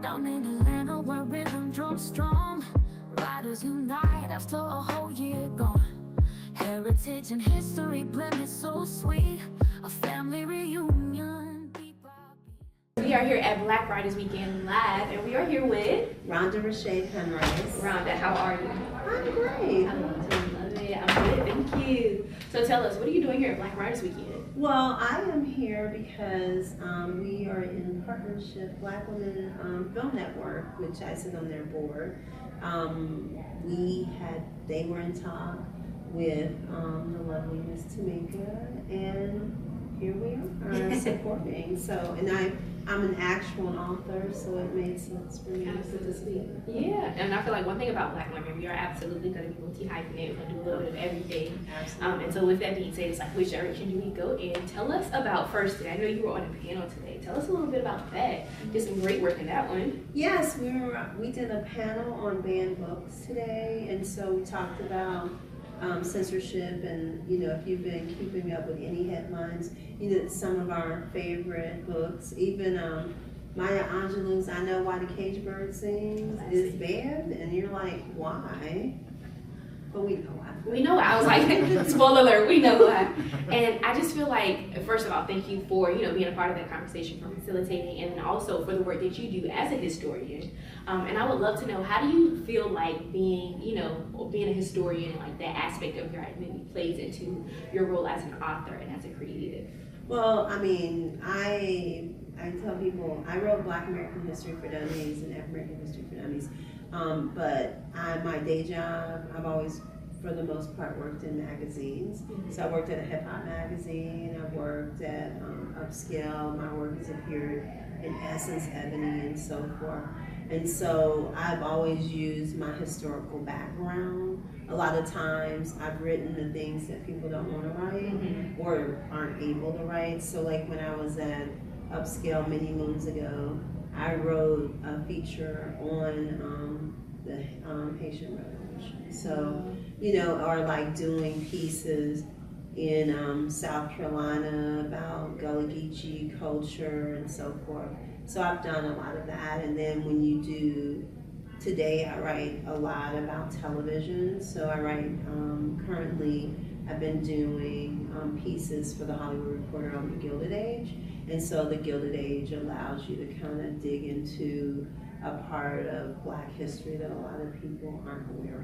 Down in Atlanta where rhythm drums strong, riders unite after a whole year gone. Heritage and history blended so sweet, a family reunion beat by beat. We are here at Black Riders Weekend Live, and we are here with Ronda Racha Penrice. Rhonda. How are you? I'm great. I love it. I'm good. Thank you. So tell us, what are you doing here at Black Riders Weekend? Well, I am here because we are in partnership, Black Women Film Network, which I sit on their board. They were in talk with the lovely Miss Tamika, and here we are supporting. So, and I'm an actual author, so it made sense for me to speak. Yeah, and I feel like one thing about Black women, we are absolutely going to be multi-hyphenate. We're going to do a little bit of everything. Absolutely. And so with that being said, it's like, which direction do we go in? Tell us about first today. I know you were on a panel today. Tell us a little bit about that. You did some great work in that one. Yes, we did a panel on banned books today, and so we talked about censorship, and if you've been keeping up with any headlines, some of our favorite books, even Maya Angelou's "I Know Why the Cage Bird Sings" is banned, and you're like, why? But we know why. We know why. I was like, spoiler alert, we know why. And I just feel like, first of all, thank you for being a part of that conversation, for facilitating, and then also for the work that you do as a historian. And I would love to know, how do you feel like being a historian, like that aspect of your identity plays into your role as an author and as a creative? Well, I mean, I tell people I wrote Black American History for Dummies and African American History for Dummies, but my day job, I've always, for the most part, worked in magazines. Mm-hmm. So I worked at a hip hop magazine. I worked at Upscale. My work has appeared in Essence, Ebony, and so forth. And so I've always used my historical background. A lot of times I've written the things that people don't want to write, mm-hmm. or aren't able to write. So like when I was at Upscale many moons ago, I wrote a feature on the Haitian Revolution. So, or like doing pieces in South Carolina about Gullah Geechee culture and so forth. So I've done a lot of that. And then when you do, today I write a lot about television. So I write, currently I've been doing pieces for the Hollywood Reporter on the Gilded Age. And so the Gilded Age allows you to kind of dig into a part of Black history that a lot of people aren't aware of.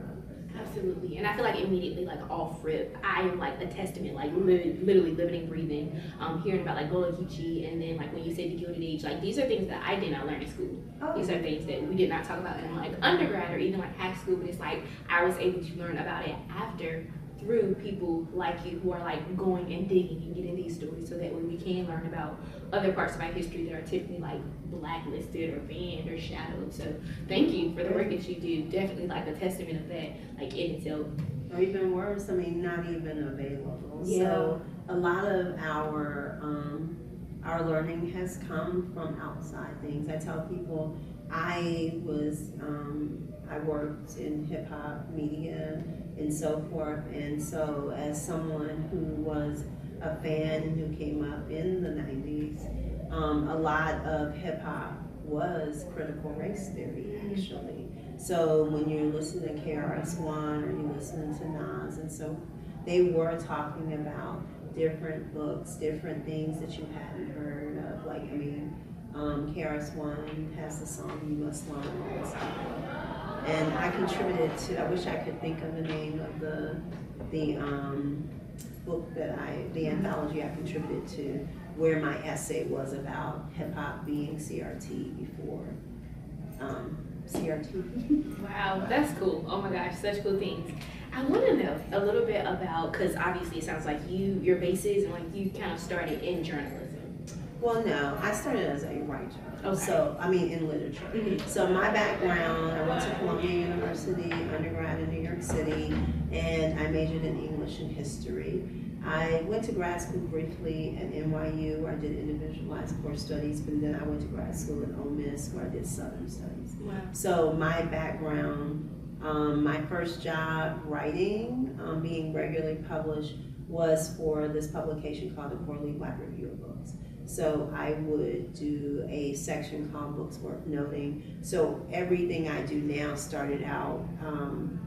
Absolutely. And I feel like immediately, like off rip, I am like a testament, like literally living and breathing, hearing about like Gullah Geechee, and then like when you say the Gilded Age, like these are things that I did not learn in school. Oh. These are things that we did not talk about in like undergrad or even like high school, but it's like I was able to learn about it through people like you who are like going and digging and getting these stories, so that way we can learn about other parts of our history that are typically like blacklisted or banned or shadowed. So thank you for the work that you do. Definitely like a testament of that, like in itself. Or even worse, I mean, not even available. Yeah. So a lot of our learning has come from outside things. I tell people I worked in hip hop media and so forth, and so as someone who was a fan and who came up in the 90s, a lot of hip hop was critical race theory, actually. So when you're listening to KRS-One or you're listening to Nas, and so they were talking about different books, different things that you hadn't heard of. Like, I mean, KRS-One has the song "You Must Learn" all this stuff. And I contributed to, I wish I could think of the name of the book the anthology I contributed to, where my essay was about hip hop being CRT before CRT. Wow, that's cool. Oh my gosh, such cool things. I want to know a little bit about, because obviously it sounds like your bases and like you kind of started in journalism. Well, no, I started as a writer. Okay. So, I mean, in literature. Mm-hmm. So my background, I went to Columbia University, undergrad in New York City, and I majored in English and history. I went to grad school briefly at NYU, where I did individualized course studies, but then I went to grad school at Ole Miss, where I did Southern studies. Wow. So my background, my first job writing, being regularly published, was for this publication called the Quarterly Black Review of Books. So I would do a section called Books Worth Noting. So everything I do now started out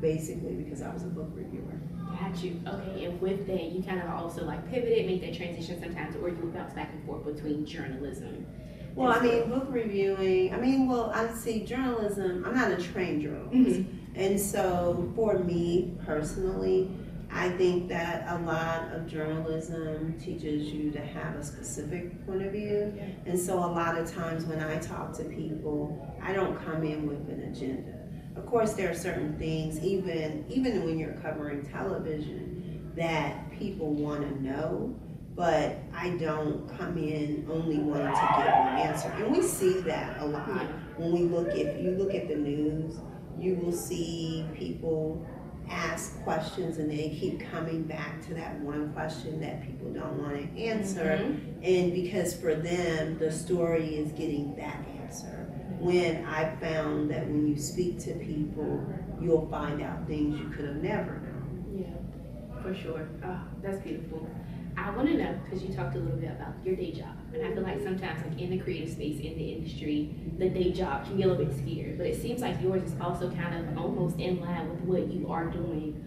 basically because I was a book reviewer. Got you. Okay, and with that, you kind of also like pivoted, make that transition sometimes, or you bounce back and forth between journalism. Well, I mean, book reviewing, I see journalism, I'm not a trained journalist. And so for me personally, I think that a lot of journalism teaches you to have a specific point of view. And so a lot of times when I talk to people, I don't come in with an agenda. Of course, there are certain things, even when you're covering television, that people want to know, but I don't come in only wanting to give an answer. And we see that a lot when if you look at the news, you will see people ask questions and they keep coming back to that one question that people don't want to answer. And because for them, the story is getting that answer. When I found that when you speak to people, you'll find out things you could have never known. Yeah, for sure. Oh, that's beautiful. I want to know, because you talked a little bit about your day job, and I feel like sometimes like in the creative space, in the industry, the day job can get a little bit scared, but it seems like yours is also kind of almost in line with what you are doing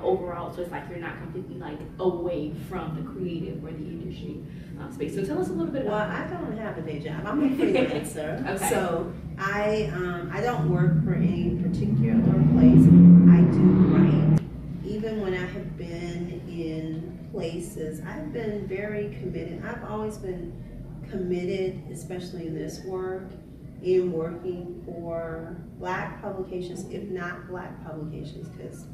overall, so it's like you're not completely like away from the creative or the industry space. So tell us a little bit about I don't have a day job. I'm a freelancer. Okay. So I don't work for any particular place. I do write. Even when I have been in places, I've been very committed. I've always been committed, especially in this work, in working for Black publications, if not Black publications, because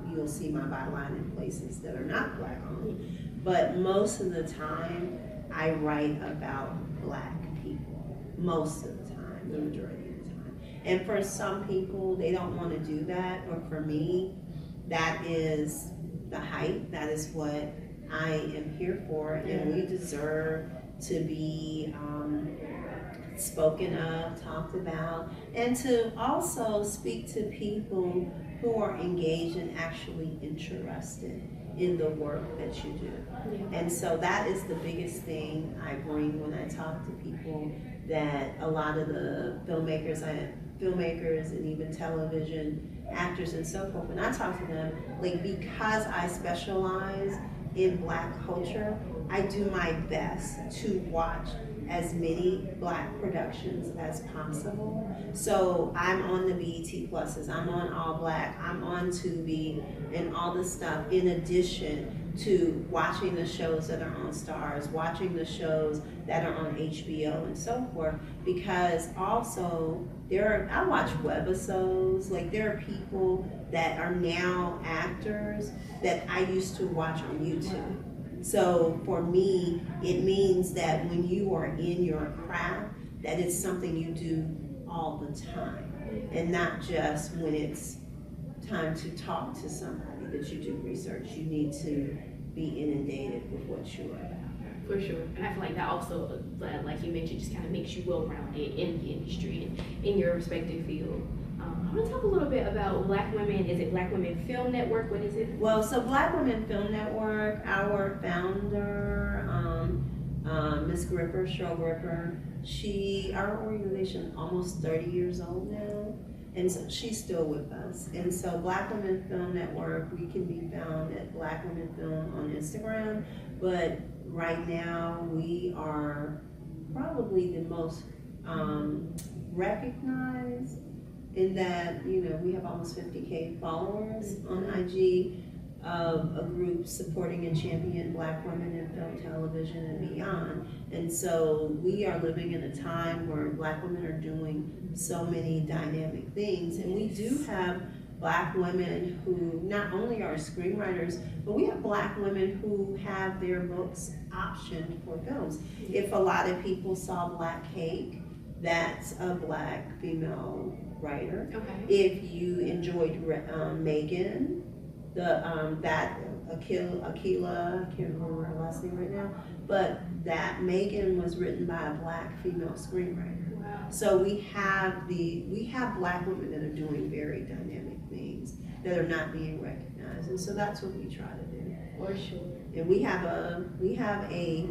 you'll see my byline in places that are not Black owned. But most of the time, I write about Black people. Most of the time, the majority of the time. And for some people, they don't want to do that, or for me, that is the height. That is what I am here for, and we deserve to be spoken of, talked about, and to also speak to people who are engaged and actually interested in the work that you do. And so that is the biggest thing I bring when I talk to people, that a lot of the filmmakers and even television actors and so forth, when I talk to them, like, because I specialize in Black culture, I do my best to watch as many Black productions as possible. So I'm on the BET Pluses, I'm on All Black, I'm on Tubi, and all this stuff, in addition to watching the shows that are on Stars, watching the shows that are on HBO and so forth, because also I watch webisodes. Like, there are people that are now actors that I used to watch on YouTube. So for me, it means that when you are in your craft, that it's something you do all the time, and not just when it's time to talk to somebody that you do research. You need to be inundated with what you're about. For sure. And I feel like that also, like you mentioned, just kind of makes you well-rounded in the industry and in your respective field. I want to talk a little bit about Black Women. Is it Black Women Film Network? What is it? Well, so Black Women Film Network, our founder, Ms. Gripper, Cheryl Gripper, our organization almost 30 years old now, and so she's still with us. And so Black Women Film Network, we can be found at Black Women Film on Instagram, but right now we are probably the most recognized, in that, we have almost 50K followers on IG, of a group supporting and championing Black women in film, television, and beyond. And so we are living in a time where Black women are doing so many dynamic things, and we do have Black women who not only are screenwriters, but we have Black women who have their books optioned for films. If a lot of people saw Black Cake, that's a Black female writer. Okay. If you enjoyed Megan, Akila, I can't remember her last name right now, but that Megan was written by a Black female screenwriter. Wow. So we have Black women that are doing very dynamic things that are not being recognized, and so that's what we try to do. For sure. And we have a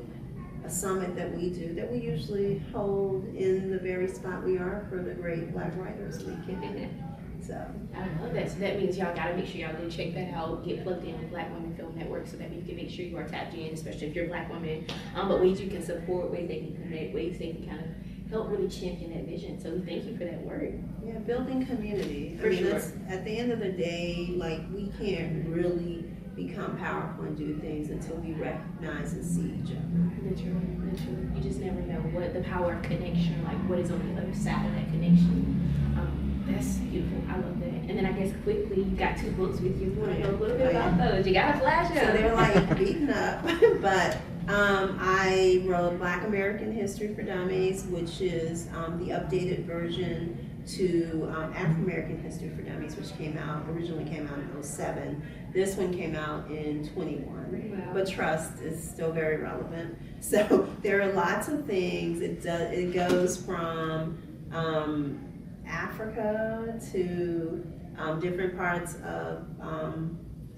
summit that we do that we usually hold in the very spot we are for the Great Black Writers Weekend. So I love that. So that means y'all gotta make sure y'all go check that out. Get plugged in with Black Women Film Network so that you can make sure you are tapped in, especially if you're a Black woman. But ways you can support, ways they can connect, ways they can kind of help really champion that vision. So we thank you for that work. yeah, building community. For sure. That's, at the end of the day, like we can't really become powerful and do things until we recognize and see each other. Literally. You just never know what the power of connection, like what is on the other side of that connection. That's beautiful. I love that. And then I guess quickly, you got 2 books with you. You want to know a little bit about those? You got to flash them. So they're like beaten up, but I wrote Black American History for Dummies, which is the updated version to African American History for Dummies, which originally came out in 2007. This one came out in 2021, Wow. but trust is still very relevant. So there are lots of things. It goes from Africa to different parts of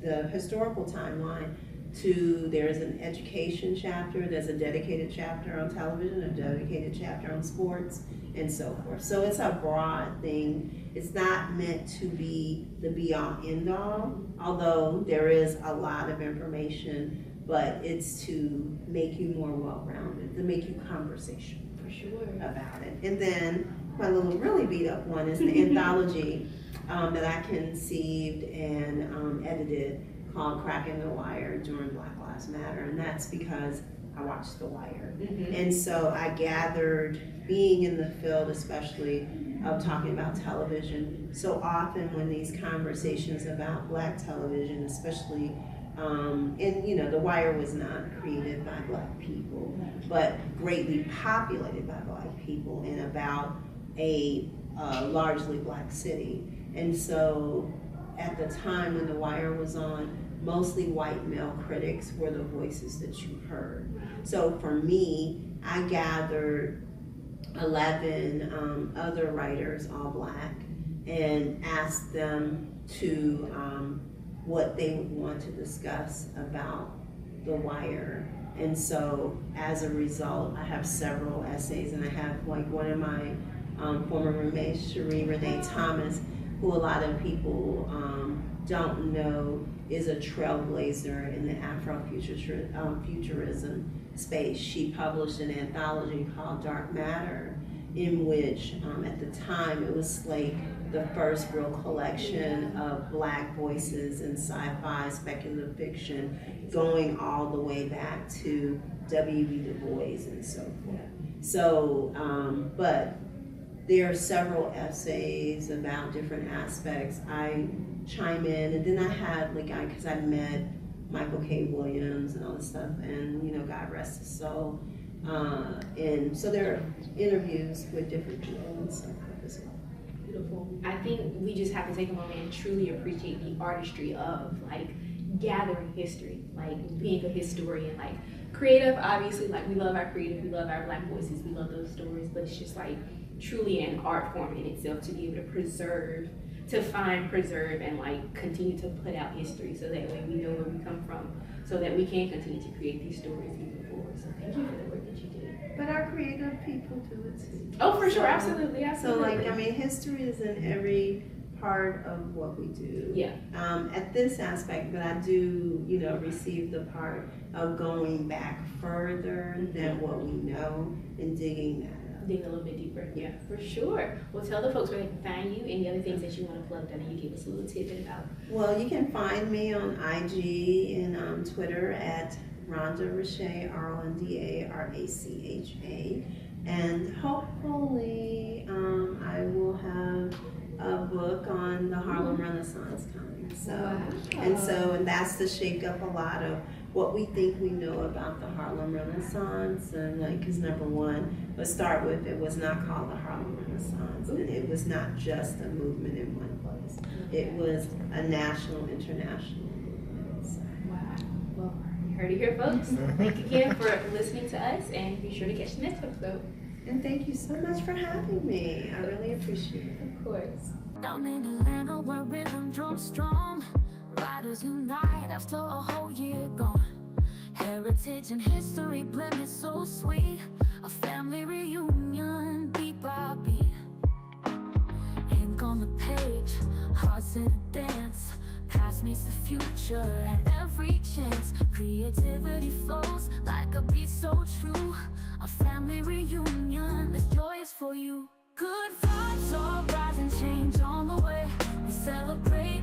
the historical timeline. There's an education chapter, there's a dedicated chapter on television, a dedicated chapter on sports, and so forth. So it's a broad thing. It's not meant to be the be-all, end-all, although there is a lot of information, but it's to make you more well-rounded, to make you conversational. For sure. About it. And then my little really beat-up one is the anthology that I conceived and edited called Cracking the Wire during Black Lives Matter, and that's because I watched The Wire. Mm-hmm. And so I gathered, being in the field especially of talking about television, so often when these conversations about Black television, especially, and The Wire was not created by Black people, but greatly populated by Black people and about a largely Black city. And so at the time when The Wire was on, mostly white male critics were the voices that you heard. So for me, I gathered 11 other writers, all Black, and asked them to what they would want to discuss about The Wire. And so as a result, I have several essays, and I have like one of my former roommates, Cherie Renee Thomas, who a lot of people don't know is a trailblazer in the Afrofuturism space. She published an anthology called Dark Matter, in which at the time it was like the first real collection of Black voices in sci-fi, speculative fiction, going all the way back to W.B. Du Bois and so forth. So, but there are several essays about different aspects. I chime in, and then I had because I met Michael K. Williams and all this stuff, and God rest his soul. And so there are interviews with different people and so forth as well. Beautiful. I think we just have to take a moment and truly appreciate the artistry of gathering history, being a historian, creative. Obviously, we love our creative, we love our Black voices, we love those stories, but it's just truly an art form in itself to be able to preserve, and continue to put out history so that way we know where we come from, so that we can continue to create these stories moving forward. So thank you for the work that you did. But our creative people do it too. Oh, for sure, absolutely. So history is in every part of what we do. Yeah. At this aspect, but I do, receive the part of going back further than what we know and digging that. Dig a little bit deeper. Yeah, for sure. Well, tell the folks where they can find you. Any other things that you want to plug that you give us a little tidbit about? Well, you can find me on IG and Twitter at Ronda Racha, RONDARACHA. And hopefully I will have a book on the Harlem Renaissance coming. And that's to shake up a lot of what we think we know about the Harlem Renaissance, and because number one, let's start with, it was not called the Harlem Renaissance, and it was not just a movement in one place. It was a national, international movement. So. Wow. Well, you heard it here, folks. Thank you again for listening to us, and be sure to catch the next episode. And thank you so much for having me. I really appreciate it. Of course. Down in Atlanta where rhythm drums strong, riders unite after a whole year gone. Heritage and history blended so sweet. A family reunion beat by beat. Ink on the page, hearts in a dance. Past meets the future at every chance. Creativity flows like a beat so true. A family reunion, this joy is for you. Good vibes all rise and change on the way. We celebrate